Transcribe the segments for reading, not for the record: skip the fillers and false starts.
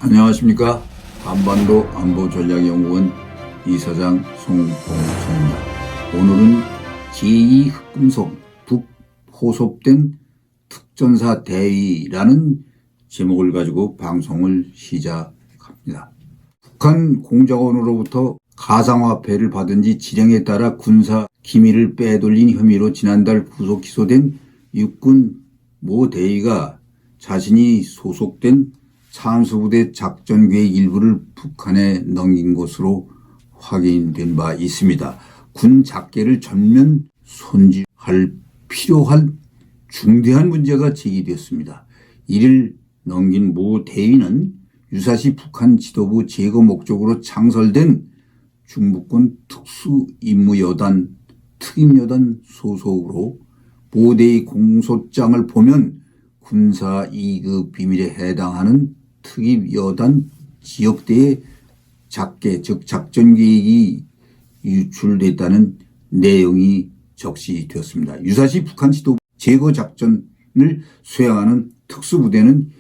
안녕하십니까. 한반도 안보전략연구원 이사장 송봉선입니다. 오늘은 제2흑금속 북포섭된 특전사 대위라는 제목을 가지고 방송을 시작합니다. 북한 공작원으로부터 가상화폐를 받은 지 지령에 따라 군사 기밀을 빼돌린 혐의로 지난달 구속 기소된 육군 모 대위가 자신이 소속된 참수부대 작전계획 일부를 북한에 넘긴 것으로 확인된 바 있습니다. 군 작계를 전면 손질할 필요한 중대한 문제가 제기되었습니다. 이를 넘긴 모 대위는 유사시 북한 지도부 제거 목적으로 창설된 중북군 특수임무여단 특임여단 소속으로 모 대위 공소장을 보면 군사 2급 비밀에 해당하는 특임여단 지역대의 작계 즉 작전계획이 유출됐다는 내용이 적시되었습니다. 유사시 북한 지도부 제거 작전을 수행하는 특수부대는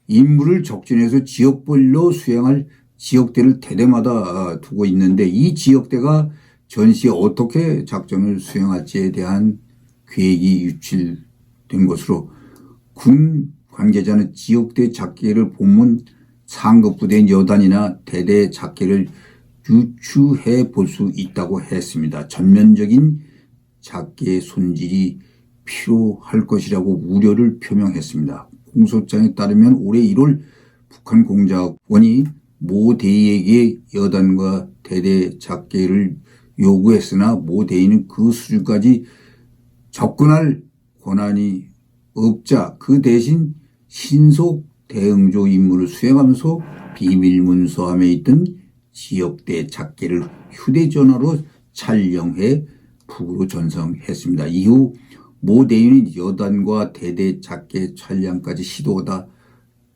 임무를 적진해서 지역별로 수행할 지역대를 대대마다 두고 있는데 이 지역대가 전시에 어떻게 작전을 수행할지에 대한 계획이 유출된 것으로 군 관계자는 지역대 작계를 본문 상급부대 여단이나 대대 작계를 유추해 볼 수 있다고 했습니다. 전면적인 작계 손질이 필요할 것이라고 우려를 표명했습니다. 공소장에 따르면 올해 1월 북한 공작원이 모 대위에게 여단과 대대 작계를 요구했으나 모 대위는 그 수준까지 접근할 권한이 없자 그 대신 신속 대응조 임무를 수행하면서 비밀문서함에 있던 지역대 작계를 휴대전화로 촬영해 북으로 전송했습니다. 이후 모 대위는 여단과 대대 작계 촬영까지 시도가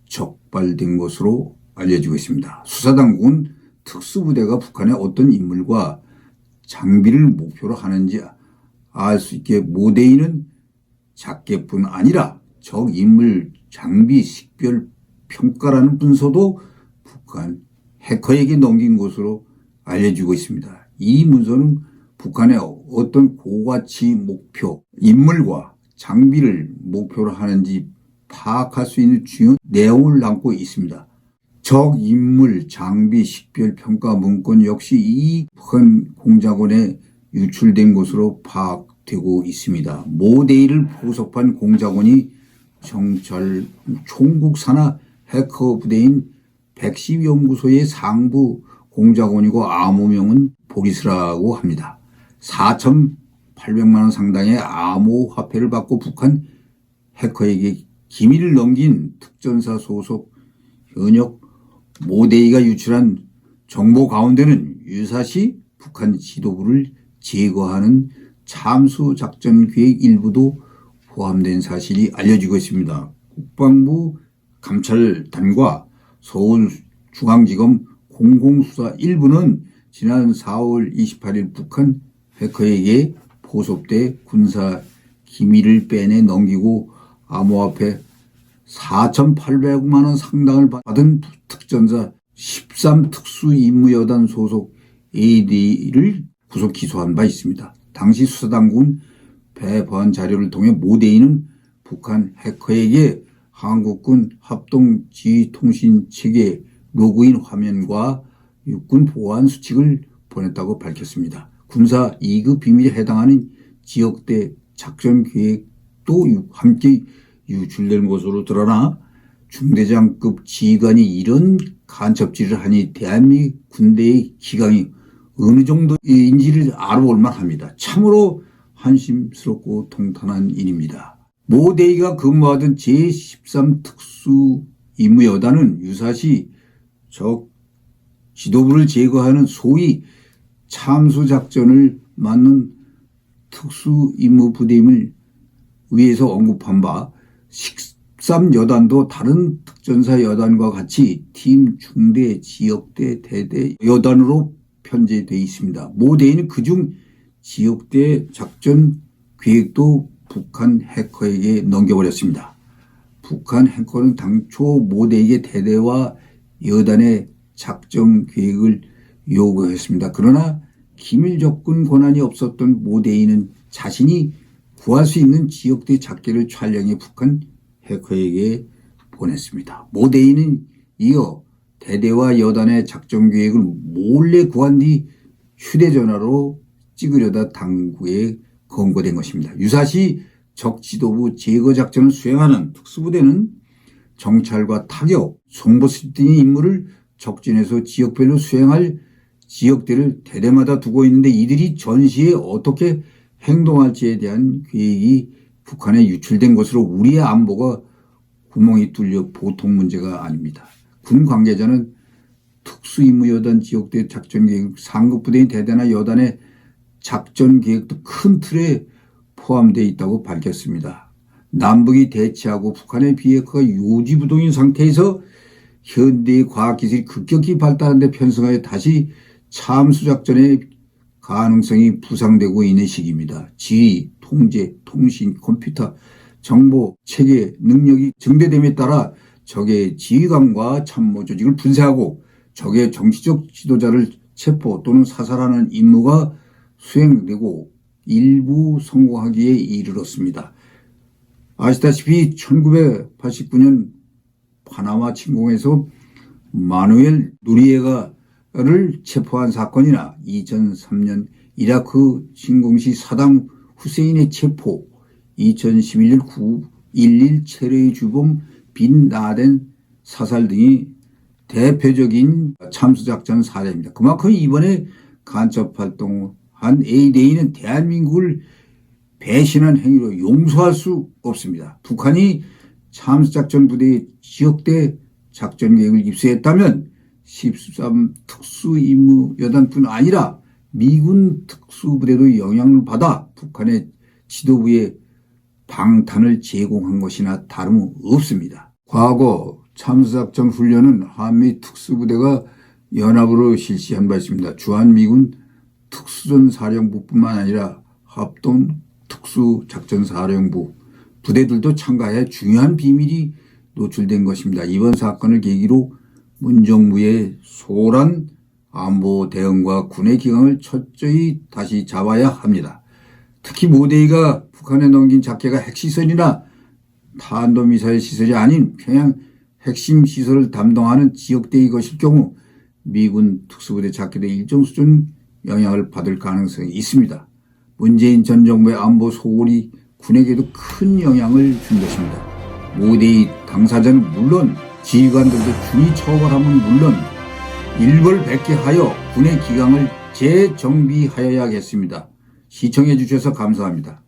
적발된 것으로 알려지고 있습니다. 수사당국은 특수부대가 북한의 어떤 인물과 장비를 목표로 하는지 알 수 있게 모 대위는 작계뿐 아니라 적 인물 장비 식별 평가라는 문서도 북한 해커에게 넘긴 것으로 알려지고 있습니다. 이 문서는 북한의 어떤 고가치 목표, 인물과 장비를 목표로 하는지 파악할 수 있는 중요한 내용을 담고 있습니다. 적 인물 장비 식별 평가 문건 역시 이 북한 공작원에 유출된 것으로 파악되고 있습니다. 모 대위를 포섭한 공작원이 정찰 총국 산하 해커 부대인 백시연구소의 상부 공작원이고 암호명은 보리스라고 합니다. 4,800만 원 상당의 암호화폐를 받고 북한 해커에게 기밀을 넘긴 특전사 소속 현역 모 대위가 유출한 정보 가운데는 유사시 북한 지도부를 제거하는 참수작전계획 일부도 포함된 사실이 알려지고 있습니다. 국방부 감찰단과 서울중앙지검 공공수사 1부는 지난 4월 28일 북한 해커에게 포섭돼 군사 기밀을 빼내 넘기고 암호화폐 4,800만 원 상당을 받은 특전사 13특수임무여단 소속 AD를 구속 기소한 바 있습니다. 당시 수사당국은 배포한 자료를 통해 모 대위는 북한 해커에게 한국군 합동지휘통신체계 로그인 화면과 육군 보안 수칙을 보냈다고 밝혔습니다. 군사 2급 비밀에 해당하는 지역대 작전계획도 함께 유출된 것으로 드러나 중대장급 지휘관이 이런 간첩질을 하니 대한민국 군대의 기강이 어느 정도인지를 알아볼 만합니다. 참으로 한심스럽고 통탄한 일입니다. 모 대위가 근무하던 제13특수임무여단은 유사시 적 지도부를 제거하는 소위 참수작전을 맡는 특수임무부대임을 위에서 언급한 바 13여단도 다른 특전사 여단과 같이 팀, 중대, 지역대, 대대 여단으로 편제되어 있습니다. 모 대위는 그중 지역대 작전 계획도 북한 해커에게 넘겨버렸습니다. 북한 해커는 당초 모 대위의 대대와 여단의 작전 계획을 요구했습니다. 그러나 기밀 접근 권한이 없었던 모데이는 자신이 구할 수 있는 지역대 작계를 촬영해 북한 해커에게 보냈습니다. 모데이는 이어 대대와 여단의 작전 계획을 몰래 구한 뒤 휴대전화로 찍으려다 당국에 검거된 것입니다. 유사시 적 지도부 제거 작전을 수행하는 특수부대는 정찰과 타격, 송보수 등의 임무를 적진에서 지역별로 수행할 지역대를 대대마다 두고 있는데 이들이 전시에 어떻게 행동할지에 대한 계획이 북한에 유출된 것으로 우리의 안보가 구멍이 뚫려 보통 문제가 아닙니다. 군 관계자는 특수임무여단 지역대 작전계획 상급부대인 대대나 여단의 작전계획도 큰 틀에 포함되어 있다고 밝혔습니다. 남북이 대치하고 북한의 비핵화가 요지부동인 상태에서 현대의 과학기술이 급격히 발달한 데 편성하여 다시 참수작전의 가능성이 부상되고 있는 시기입니다. 지휘, 통제, 통신, 컴퓨터, 정보, 체계, 능력이 증대됨에 따라 적의 지휘관과 참모 조직을 분쇄하고 적의 정치적 지도자를 체포 또는 사살하는 임무가 수행되고 일부 성공하기에 이르렀습니다. 아시다시피 1989년 파나마 침공에서 마누엘 누리에가를 체포한 사건이나 2003년 이라크 침공 시 사담 후세인의 체포, 2011년 9.11 체르의 주범 빈 라덴 사살 등이 대표적인 참수작전 사례입니다. 그만큼 이번에 간첩활동을 한 A-Day는 대한민국을 배신한 행위로 용서할 수 없습니다. 북한이 참수작전 부대의 지역대 작전계획을 입수했다면 13 특수임무여단뿐 아니라 미군 특수부대도 영향을 받아 북한의 지도부에 방탄을 제공한 것이나 다름없습니다. 과거 참수작전 훈련은 한미 특수부대가 연합으로 실시한 바 있습니다. 주한미군 특수전사령부뿐만 아니라 합동 특수작전사령부 부대들도 참가해 중요한 비밀이 노출된 것입니다. 이번 사건을 계기로 문정부의 소홀한 안보 대응과 군의 기강을 철저히 다시 잡아야 합니다. 특히 모데이가 북한에 넘긴 작계가 핵시설이나 탄도미사일 시설이 아닌 평양 핵심 시설을 담당하는 지역대의 것일 경우 미군 특수부대 작계대 일정 수준 영향을 받을 가능성이 있습니다. 문재인 전 정부의 안보 소홀이 군에게도 큰 영향을 준 것입니다. 모데이 당사자는 물론 지휘관들도 중히 처벌하면 물론 일벌백계하여 군의 기강을 재정비하여야겠습니다. 시청해 주셔서 감사합니다.